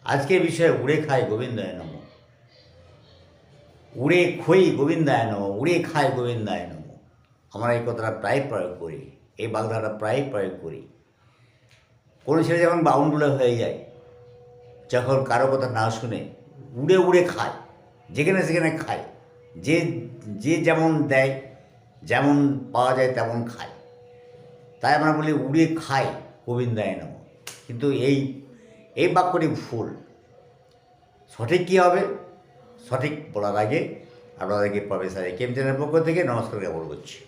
আজকের বিষয়ে উড়ে খায় গোবিন্দায় নম, উড়ে খই গোবিন্দায় নম, উড়ে খায় গোবিন্দায় নম। আমরা এই কথাটা প্রায় প্রয়োগ করি, এই বাগধারাটা প্রায় প্রয়োগ করি। কোনো ছেলে যখন বাউন্ডুলে হয়ে যায়, যখন কারো কথা না শুনে উড়ে উড়ে খায়, যেখানে সেখানে খায়, যে যে যেমন দেয়, যেমন পাওয়া যায় তেমন খায়, তাই আমরা বলি উড়ে খায় গোবিন্দায় নম। কিন্তু এই বাক্যটি ভুল। সঠিক কী হবে? সঠিক বলার আগে আপনাদেরকে প্রফেসর একেএম চ্যানেলের পক্ষ থেকে নমস্কার জ্ঞাপন করছি।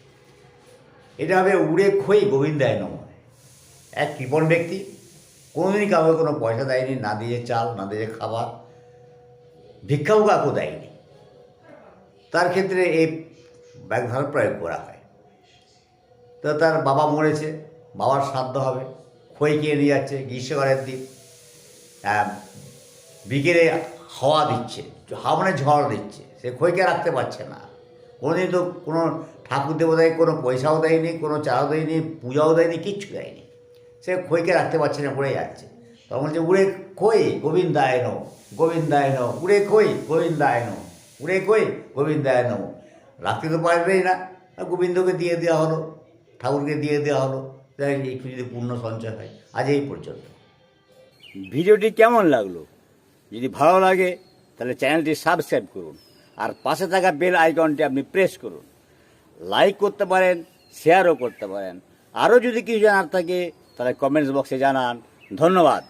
এটা হবে উড়ে খই গোবিন্দায় নম। এক কৃপণ ব্যক্তি কোনোদিনই কাউকে কোনো পয়সা দেয়নি, না দিয়ে চাল, না দিয়ে খাবার, ভিক্ষাও কাউকে দেয়নি। তার ক্ষেত্রে এই ব্যাগধারা প্রয়োগ করা হয়। তো তার বাবা মরেছে, বাবার শ্রাদ্ধ হবে, খই কিনে নিয়ে যাচ্ছে, গ্রীষ্মকালের দিন, বিকেলে হাওয়া দিচ্ছে, হাওয়া মানে ঝড় দিচ্ছে, সে খইকে রাখতে পারছে না। কোনোদিন তো কোনো ঠাকুর দেবতায় কোনো পয়সাও দেয়নি, কোনো চাও দেয়নি, পূজাও দেয়নি, কিচ্ছু দেয়নি। সে খইকে রাখতে পারছে না, পড়ে যাচ্ছে। তখন বলছে উড়ে খই গোবিন্দায় নম, গোবিন্দায় নম, উড়ে খই গোবিন্দায় নম, উড়ে খই গোবিন্দায় নম। রাখতে তো পারবেই না, গোবিন্দকে দিয়ে দেওয়া হলো, ঠাকুরকে দিয়ে দেওয়া হলো, তাই একটু যদি পূর্ণ সঞ্চয় হয়। আজ এই পর্যন্ত। ভিডিওটি কেমন লাগলো? যদি ভালো লাগে তাহলে চ্যানেলটি সাবস্ক্রাইব করুন, আর পাশে থাকা বেল আইকনটি আপনি প্রেস করুন। লাইক করতে পারেন, শেয়ারও করতে পারেন। আরও যদি কিছু জানার থাকে তাহলে কমেন্টস বক্সে জানান। ধন্যবাদ।